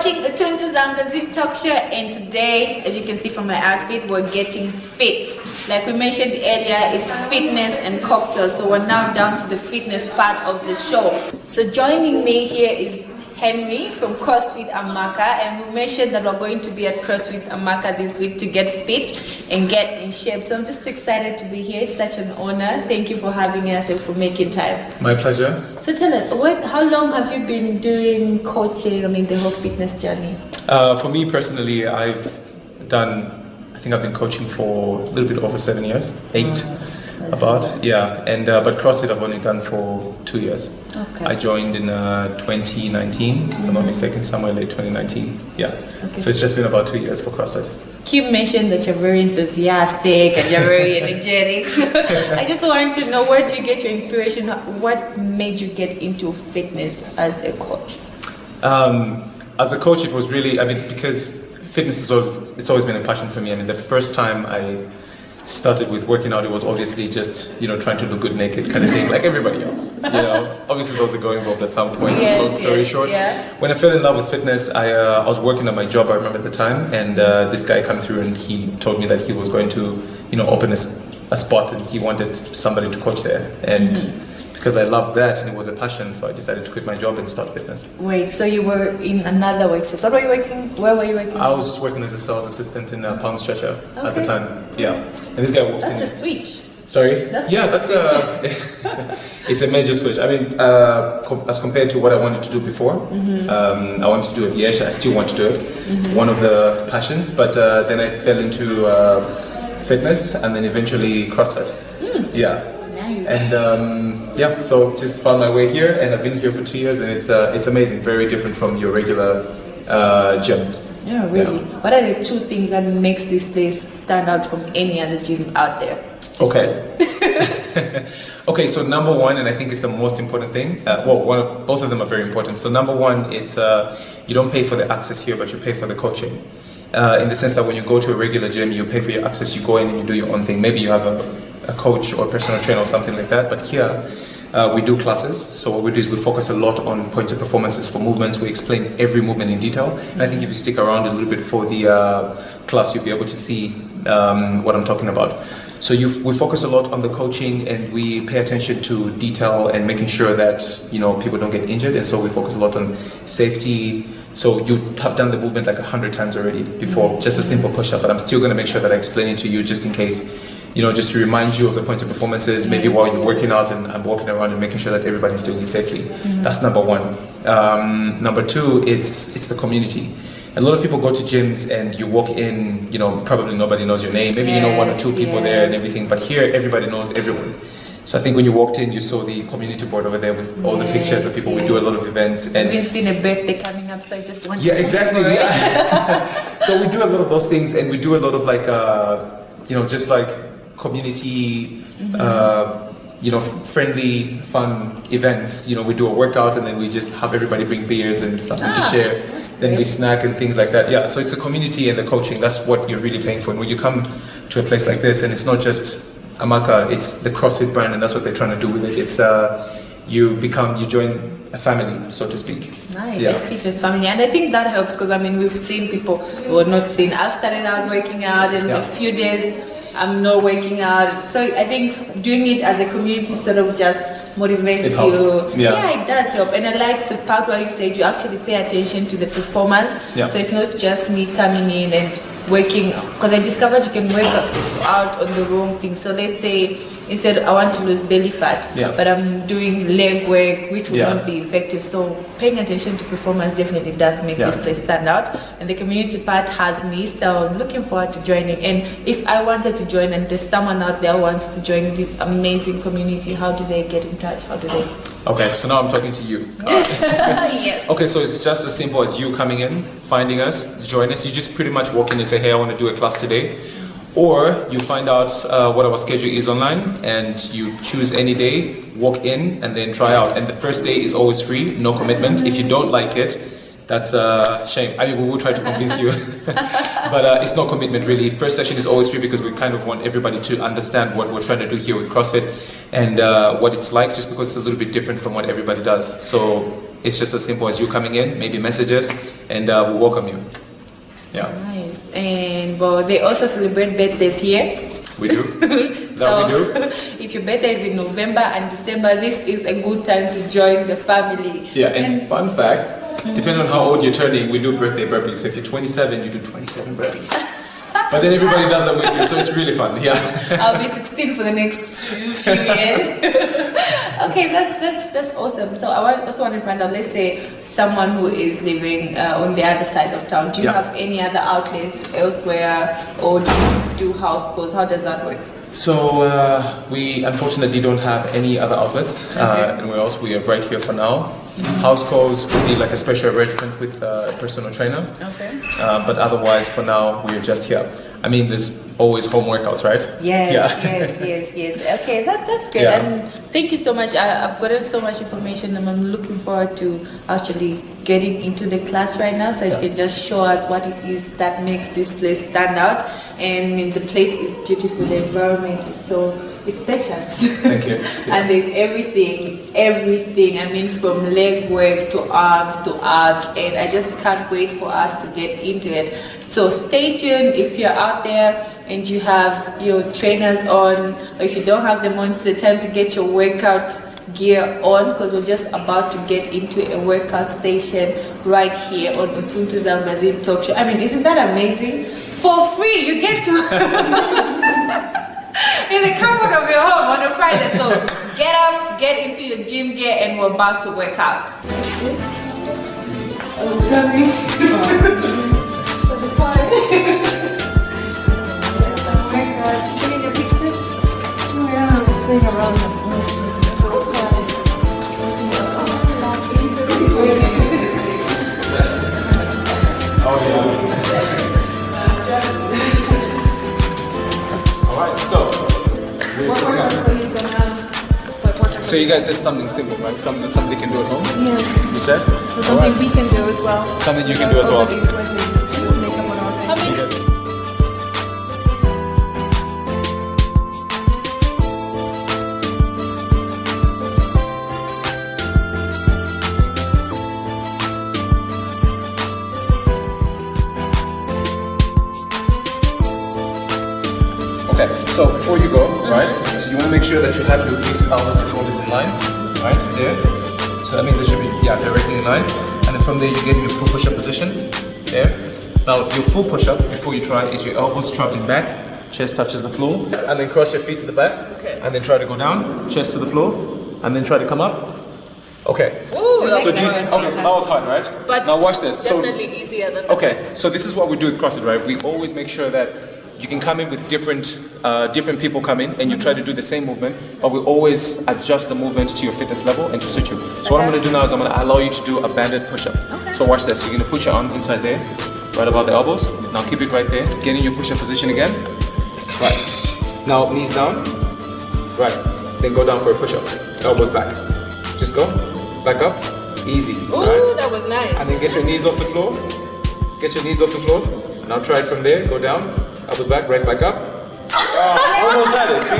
watching Utuntu ZAMgazine talk show, and today, as you can see from my outfit, we're getting fit. Like we mentioned earlier, it's fitness and cocktails, so we're now down to the fitness part of the show. So joining me here is Henry from Crossfit Amaka, and we mentioned that we're going to be at Crossfit Amaka this week to get fit and get in shape. So I'm just excited to be here. It's such an honor. Thank you for having us and for making time. My pleasure. So tell us, how long have you been doing coaching? I mean, the whole fitness journey. For me personally, I think I've been coaching for a little bit over 7 years, 8. But CrossFit I've only done for 2 years. Okay. I joined in 2019, if I'm not mistaken, somewhere late 2019. Yeah. Okay, so it's just been about 2 years for CrossFit. You mentioned that you're very enthusiastic and you're very energetic. So I just want to know, where do you get your inspiration? What made you get into fitness as a coach? As a coach, it was really, because fitness it's always been a passion for me. The first time I started with working out, it was obviously just trying to look good naked kind of thing, like everybody else. Obviously those are going involved at some point. Long story short, when I fell in love with fitness, I was working at my job, I remember at the time, and this guy came through and he told me that he was going to open a spot and he wanted somebody to coach there, and because I loved that and it was a passion, so I decided to quit my job and start fitness. Wait, so you were in another work? So where were you working? I was working as a sales assistant in a pound stretcher at the time. Yeah, and this guy walks in. That's a switch. Sorry? It's a major switch. As compared to what I wanted to do before, I wanted to do aviation. I still want to do it. One of the passions, but then I fell into fitness and then eventually CrossFit. Yeah. And so just found my way here, and I've been here for 2 years, and it's amazing. Very different from your regular gym. Yeah, really. Yeah. What are the 2 things that makes this place stand out from any other gym out there? Okay, so number one, and I think it's the most important thing. Both of them are very important. So number one, it's you don't pay for the access here, but you pay for the coaching. In the sense that when you go to a regular gym, you pay for your access. You go in and you do your own thing. Maybe you have a coach or a personal trainer or something like that, but here we do classes. So what we do is we focus a lot on points of performances for movements. We explain every movement in detail, and I think if you stick around a little bit for the class, you'll be able to see what I'm talking about. So we focus a lot on the coaching, and we pay attention to detail and making sure that people don't get injured, and so we focus a lot on safety. So you have done the movement like 100 times already before, just a simple push-up, but I'm still going to make sure that I explain it to you just in case, just to remind you of the points of performances, maybe while you're working out and I'm walking around and making sure that everybody's doing it safely. That's number one. Number two, it's the community. A lot of people go to gyms and you walk in, probably nobody knows your name. Maybe you know 1 or 2 people there and everything, but here everybody knows everyone. So I think when you walked in, you saw the community board over there with all the pictures of people. We do a lot of events. And we've seen a birthday coming up, so I just want to exactly. So we do a lot of those things, and we do a lot of just like community, friendly, fun events. We do a workout and then we just have everybody bring beers and something to share. Then we snack and things like that. Yeah, so it's the community and the coaching. That's what you're really paying for. And when you come to a place like this, and it's not just Amaka, it's the CrossFit brand, and that's what they're trying to do with it. It's you join a family, so to speak. Nice, yeah. Fitness family, and I think that helps because we've seen people who are not seen. I've started out working out, and a few days I'm not working out. So I think doing it as a community sort of just motivates you. Yeah, it does help. And I like the part where you said you actually pay attention to the performance. Yeah. So it's not just me coming in and working, because I discovered you can work out on the wrong thing. So let's say instead I want to lose belly fat, but I'm doing leg work, which will not be effective. So paying attention to performance definitely does make this place stand out. And the community part has me, so I'm looking forward to joining. And if I wanted to join and there's someone out there who wants to join this amazing community, how do they get in touch? How do they? Okay, so now I'm talking to you. Yes. Okay, so it's just as simple as you coming in, finding us, join us. You just pretty much walk in and say, hey, I want to do a class today. Or you find out what our schedule is online and you choose any day, walk in and then try out. And the first day is always free, no commitment. If you don't like it, that's a shame. We will try to convince you, but it's no commitment really. First session is always free because we kind of want everybody to understand what we're trying to do here with CrossFit and what it's like, just because it's a little bit different from what everybody does. So it's just as simple as you coming in, maybe message us, and we welcome you. Yeah. Nice. And well, they also celebrate birthdays here. We do. So, we do. if your birthday is in November and December, this is a good time to join the family. Yeah, and fun fact, depending on how old you're turning, we do birthday burpees. So if you're 27, you do 27 burpees. But then everybody does them with you, so it's really fun. Yeah. I'll be 16 for the next few years. Okay, that's awesome. So I also want to find out, let's say someone who is living on the other side of town, do you have any other outlets elsewhere, or do you do house calls? How does that work? So we unfortunately don't have any other outlets, and we are right here for now. House calls would be like a special arrangement with a personal trainer. Okay. But otherwise, for now, we're just here. I mean, there's always home workouts, right? Yes. Okay, that's great. Yeah. And thank you so much. I've gotten so much information, and I'm looking forward to actually getting into the class right now, so you can just show us what it is that makes this place stand out. And the place is beautiful. The environment is it's spacious. Thank you. Yeah. And there's everything. I mean, from leg work to arms to abs, and I just can't wait for us to get into it. So stay tuned. If you're out there and you have your trainers on, or if you don't have them on, it's the time to get your workout gear on, because we're just about to get into a workout session right here on Utuntu ZAMgazine talk show. I mean, isn't that amazing? For free, you get to in the comfort of your home on a Friday. So get up, get into your gym gear, and we're about to work out. Oh my gosh, taking your picture? Oh yeah, I'm playing around. Oh yeah. Alright, so you guys said something simple, right? Something they can do at home? Yeah. You said? Something we can do as well. Something you can do as well. Okay, so before you go, right, so you want to make sure that you have your wrists, elbows, and shoulders in line, right, there. So that means they should be, directly in line. And then from there, you get in your full push-up position, there. Now, your full push-up, before you try, is your elbows traveling back, chest touches the floor, and then cross your feet in the back, and then try to go down, chest to the floor, and then try to come up. Okay. Ooh, So that was hard, right? But now watch this. Definitely easier than okay, so this is what we do with CrossFit, right? We always make sure that you can come in with different people come in, and you try to do the same movement, but we always adjust the movement to your fitness level and to suit you. So what I'm going to do now is I'm going to allow you to do a banded push-up. So watch this. You're going to put your arms inside there, right above the elbows. Now keep it right there. Get in your push-up position again. Right. Now knees down. Right. Then go down for a push-up. Elbows back. Just go. Back up. Easy. Ooh, right? that was nice. And then get your knees off the floor. Get your knees off the floor. Now try it from there. Go down. Elbows back, right back up. Almost had it, see?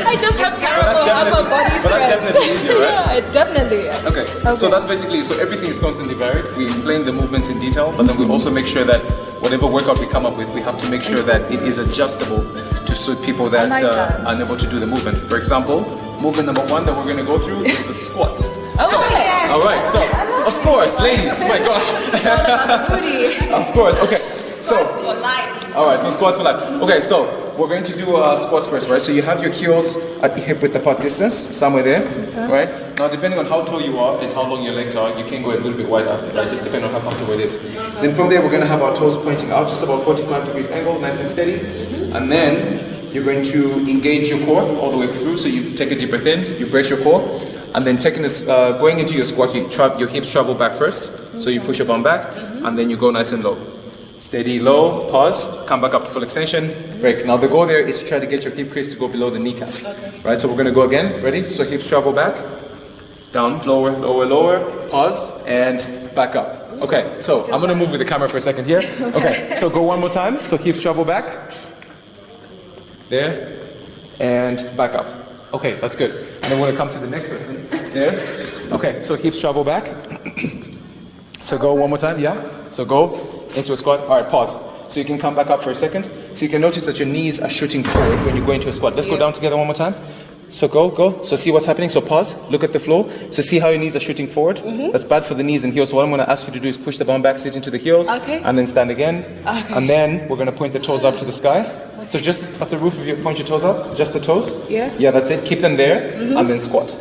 I just have terrible upper body strength. But that's definitely easier, right? Yeah, it definitely is. Okay, so that's basically, so everything is constantly varied. We explain the movements in detail, but then we also make sure that whatever workout we come up with, we have to make sure that it is adjustable to suit people that are unable to do the movement. For example, movement number 1 that we're going to go through is a squat. So, all right, so, of course, ladies, my gosh. Of course, okay. So, Squats for life. All right, so squats for life. Okay, so we're going to do squats first, right? So you have your heels at hip width apart distance, somewhere there, right? Now, depending on how tall you are and how long your legs are, you can go a little bit wider, right? Just depending on how comfortable it is. Then from there, we're going to have our toes pointing out, just about 45 degrees angle, nice and steady. And then you're going to engage your core all the way through. So you take a deep breath in, you brace your core, and then taking this, going into your squat, your hips travel back first. So you push your bum back, and then you go nice and low. Steady, low, pause, come back up to full extension, break. Now the goal there is to try to get your hip crease to go below the kneecap. Okay. Right, so we're gonna go again, ready? So hips travel back, down, lower, lower, lower, pause, and back up. Okay, so I'm gonna move with the camera for a second here. Okay, so go one more time. So hips travel back, there, and back up. Okay, that's good. And then we're gonna come to the next person, there. Okay, so hips travel back, So go one more time, yeah? So go into a squat. All right, pause. So you can come back up for a second. So you can notice that your knees are shooting forward when you go into a squat. Let's go down together one more time. So go. So see what's happening. So pause, look at the flow. So see how your knees are shooting forward? That's bad for the knees and heels. So what I'm gonna ask you to do is push the bum back, sit into the heels, and then stand again. And then we're gonna point the toes up to the sky. So just at the roof of your, point your toes up, just the toes. Yeah, that's it. Keep them there, and then squat.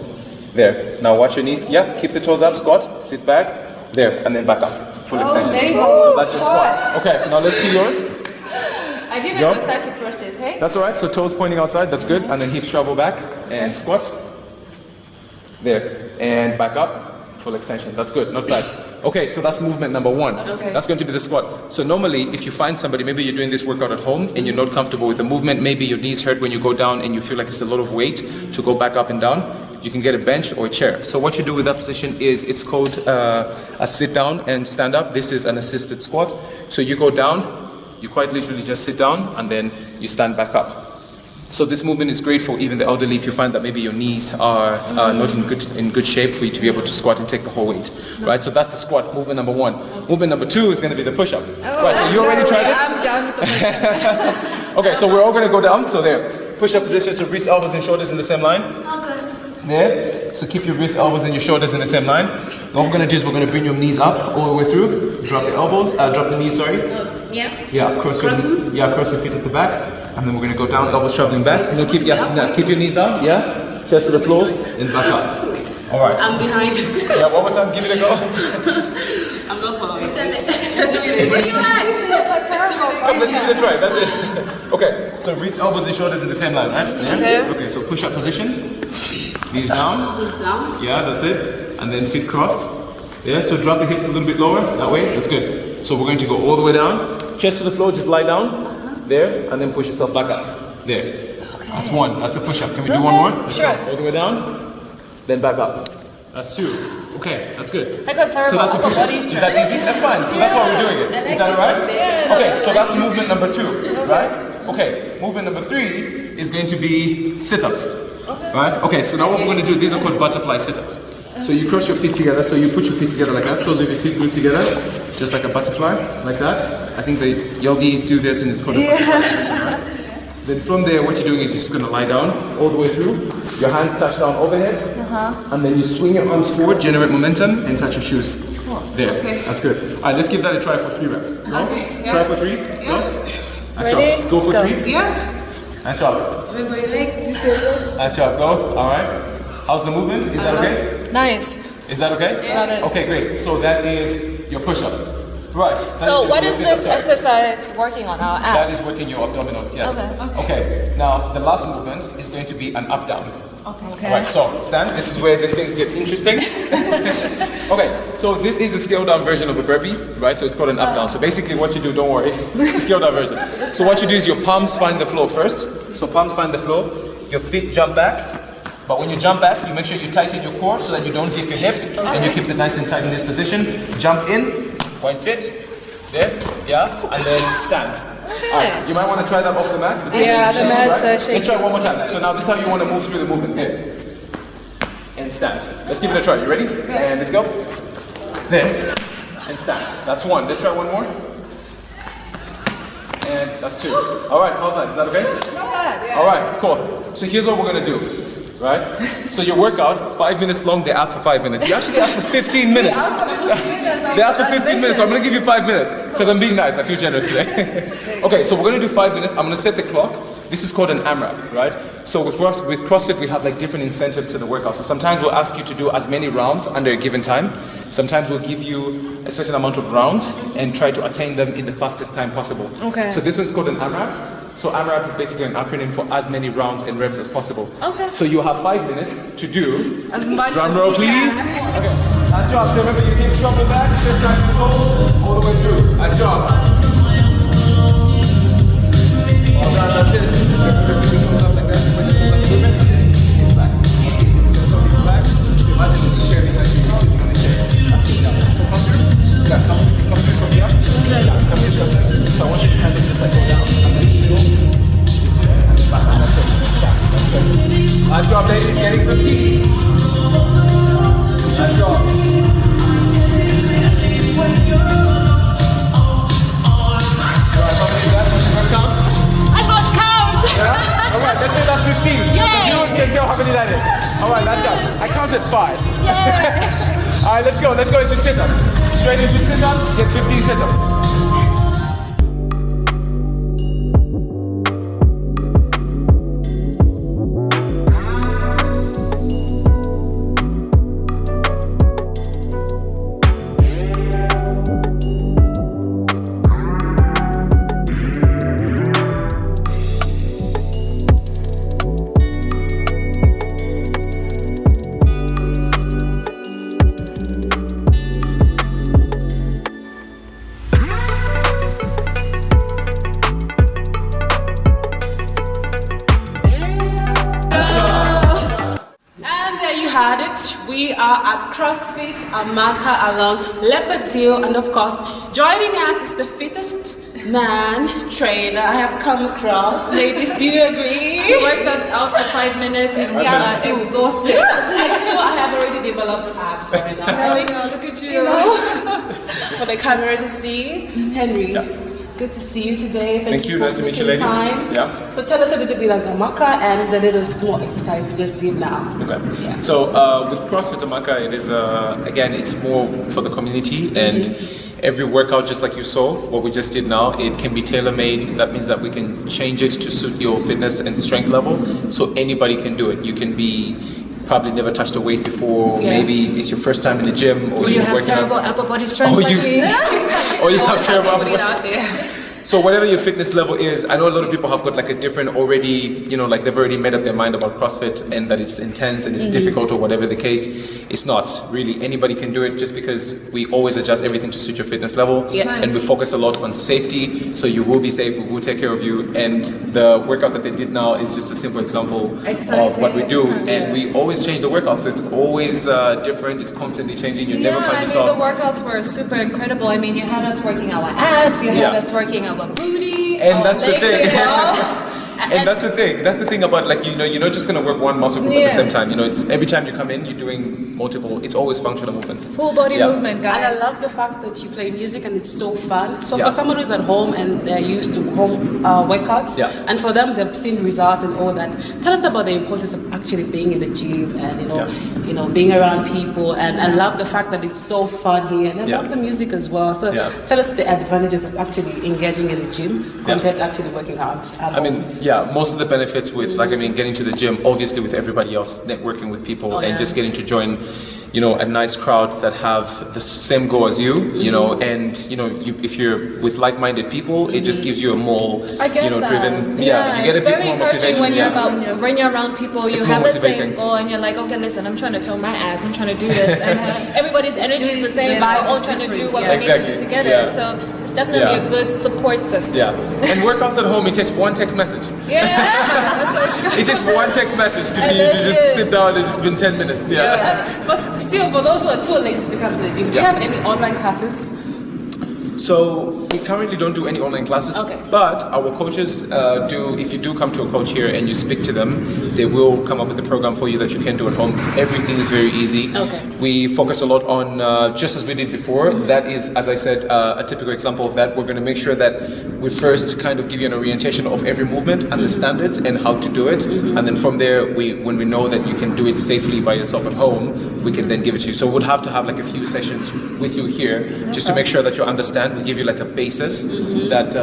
There. Now watch your knees. Yeah, keep the toes up, squat, sit back, there, and then back up. Full extension. So that's your squat. Okay, now let's see yours. I didn't know such a process, hey? That's all right. So toes pointing outside, that's good. And then hips travel back and squat. There. And back up. Full extension. That's good. Not bad. Okay, so that's movement number one. That's going to be the squat. So normally, if you find somebody, maybe you're doing this workout at home and you're not comfortable with the movement, maybe your knees hurt when you go down and you feel like it's a lot of weight to go back up and down, you can get a bench or a chair. So what you do with that position is, it's called a sit down and stand up. This is an assisted squat. So you go down, you quite literally just sit down and then you stand back up. So this movement is great for even the elderly if you find that maybe your knees are not in good shape for you to be able to squat and take the whole weight, right? So that's the squat, movement number one. Movement number two is going to be the push-up. Right, so you already tried it? I'm done with the push-up. Okay, so we're all going to go down. So there, push-up position, so wrist, elbows and shoulders in the same line. There, so keep your wrist, elbows and your shoulders in the same line. What we're going to do is we're going to bring your knees up all the way through. Drop the elbows, drop the knees, sorry. Yeah, cross your feet at the back. And then we're going to go down, elbows traveling back. And then keep your knees down, yeah? Chest to the floor, and back up. All right. I'm behind. Yeah, one more time, give it a go. I'm not following. Come, let's give it a try, that's it. Okay, so wrist, elbows and shoulders in the same line, right? Yeah? Okay, so push-up position. Knees down. Knees down. Yeah, that's it. And then feet crossed. Yeah, so drop the hips a little bit lower, that way, that's good. So we're going to go all the way down. Chest to the floor, just lie down. There, and then push yourself back up. There. That's one. That's a push-up. Can we do one more? Sure. All the way down, then back up. That's two. Okay, that's good. I got terrible. So that's a push-up. Is that easy? That's fine. So that's why we're doing it. Is that alright? Okay, so that's movement number two, right? Okay, movement number three is going to be sit-ups. Right? Okay, so now what we're going to do, these are called butterfly sit-ups. So you cross your feet together, so you put your feet together like that, soles of your feet glued together, just like a butterfly, like that. I think the yogis do this and it's called a butterfly position, right? Then from there, what you're doing is you're just going to lie down all the way through, your hands touch down overhead, and then you swing your arms forward, generate momentum, and touch your shoes. There, that's good. Alright, let's give that a try for 3 reps. Go. Try for 3, go. Nice job. Go for 3. Yeah. Nice job. Nice job, go. Alright. How's the movement? Is that okay? Nice. Is that okay? Love it. Okay, great. So that is your push-up. Right. So what is this exercise working on? Our abs? That is working your abdominals, yes. Okay. Now, the last movement is going to be an up-down. Okay. Right, so stand. This is where these things get interesting. Okay, so this is a scaled-down version of a burpee, right? So it's called an up-down. So basically what you do, don't worry, it's a scaled-down version. So what you do is your palms find the floor first. So palms find the floor, your feet jump back. But when you jump back, you make sure you tighten your core so that you don't dip your hips and you keep it nice and tight in this position. Jump in, point fit, there, yeah, and then stand. Alright, you might want to try that off the mat. Yeah, the mat's shaking. Let's try one more time. So now this is how you want to move through the movement. There. And stand. Let's give it a try. You ready? And let's go. There. And stand. That's one. Let's try one more. And that's 2. Alright, how's that? Is that okay? Not bad, yeah. Alright, cool. So here's what we're going to do. Right? So your workout, 5 minutes long, they ask for 5 minutes. You actually ask for 15 minutes. They ask for 15 minutes, so I'm going to give you 5 minutes. Because I'm being nice, I feel generous today. Okay, so we're going to do 5 minutes. I'm going to set the clock. This is called an Amrap, right? So with CrossFit, we have like different incentives to the workout. So sometimes we'll ask you to do as many rounds under a given time. Sometimes we'll give you a certain amount of rounds and try to attain them in the fastest time possible. Okay. So this one's called an Amrap. So Amrap is basically an acronym for as many rounds and reps as possible. Okay. So you have 5 minutes to do. As much drum roll, please. Okay. Nice job. So remember, your hips travel back, chest nice and tall, all the way through. Nice job. Well done. That's it. So put your toes up like that. Put your toes up a little bit. Hips back. That's it. Just go hips back. So imagine there's a chair behind you. You're sitting on the chair. That's good. Yeah. So come through. Yeah. Come through from here. Yeah. Come through. So I want you to kind of just like go down. That's it. Stop. That's good. Nice job, ladies. Getting the feet. Nice job. All right, that's done. I counted 5. Yeah. All right, let's go. Let's go into sit-ups. Straight into sit-ups. Get 15 sit-ups. We are at Crossfit, Amaka along Leopard Hill, and of course, joining us is the fittest man trainer I have come across. Ladies, do you agree? He worked us out for 5 minutes and we are exhausted. I feel I have already developed abs right now. Look at you. For the camera to see. Henry. Good to see you today. Thank you. Nice to meet you, ladies. Yeah. So tell us a little bit about Amaka and the little small exercise we just did now. Okay. Yeah. So with CrossFit Amaka, it is again, it's more for the community, and every workout, just like you saw, what we just did now, it can be tailor-made. That means that we can change it to suit your fitness and strength level, so anybody can do it. You can be probably never touched a weight before. Maybe it's your first time in the gym, or you have terrible upper body strength like me. Or you have terrible upper body out there. So whatever your fitness level is, I know a lot of people have got like a different already, you know, like they've already made up their mind about CrossFit and that it's intense and it's difficult or whatever the case. It's not really. Anybody can do it, just because we always adjust everything to suit your fitness level. And we focus a lot on safety, so you will be safe, we will take care of you. And the workout that they did now is just a simple example of what we do. And we always change the workout, so it's always different, it's constantly changing. You never find yourself. I mean, the workouts were super incredible. I mean, you had us working our abs, you had us working our booty, and that's the thing. And that's the thing. That's the thing about, like, you know, you're not just gonna work one muscle group at the same time. You know, it's every time you come in, you're doing multiple. It's always functional movements. Full body movement, guys. And I love the fact that you play music and it's so fun. So for someone who's at home and they're used to home workouts, and for them they've seen results and all that. Tell us about the importance of actually being in the gym and you know being around people. And I love the fact that it's so fun here, and I love the music as well. So tell us the advantages of actually engaging in the gym compared to actually working out at home. Most of the benefits with, like, getting to the gym, obviously with everybody else, networking with people, and just getting to join, you know, a nice crowd that have the same goal as you, you know, and, you know, if you're with like-minded people, it just gives you a more, driven, you get a bit more motivation. When you're around people, you have the same goal, and you're like, okay, listen, I'm trying to tone my abs, I'm trying to do this, and everybody's energy is the same, we're all trying to do what we need to do together, so it's definitely a good support system. And workouts at home, it takes one text message. That's so true. It takes one text message for you to just sit down and it's been 10 minutes. But still, for those who are too lazy to come to the gym, do you have any online classes? So we currently don't do any online classes, but our coaches do. If you do come to a coach here and you speak to them, they will come up with a program for you that you can do at home. Everything is very easy. We focus a lot on, just as we did before, that is, as I said, a typical example of that. We're going to make sure that we first kind of give you an orientation of every movement and the standards and how to do it. And then from there, when we know that you can do it safely by yourself at home, we can then give it to you. So we'll have to have like a few sessions with you here just to make sure that you understand. We give you like a basis that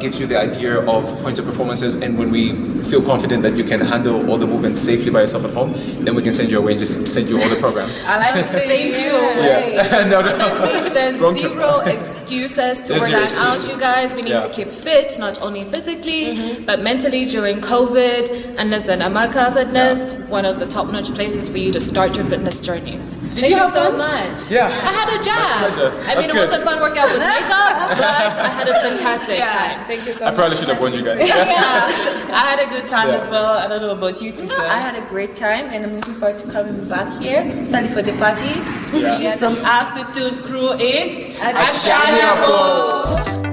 gives you the idea of points of performances, and when we feel confident that you can handle all the movements safely by yourself at home, then we can send you away and just send you all the programs. I like to send you away. That means there's zero excuses to work out, you guys. We need to keep fit, not only physically, but mentally during COVID. And listen, Amaka Fitness, one of the top-notch places for you to start your fitness journeys. Thank you so much. Yeah. I had a jab. I mean, it was a fun workout with makeup, but I had a fantastic time. Thank you so much. I probably should have warned you guys. I had a good time as well. I don't know about you two, sir. I had a great time, and I'm looking forward to coming back here. Sorry for the party. From us Utuntu crew, it's Zambia.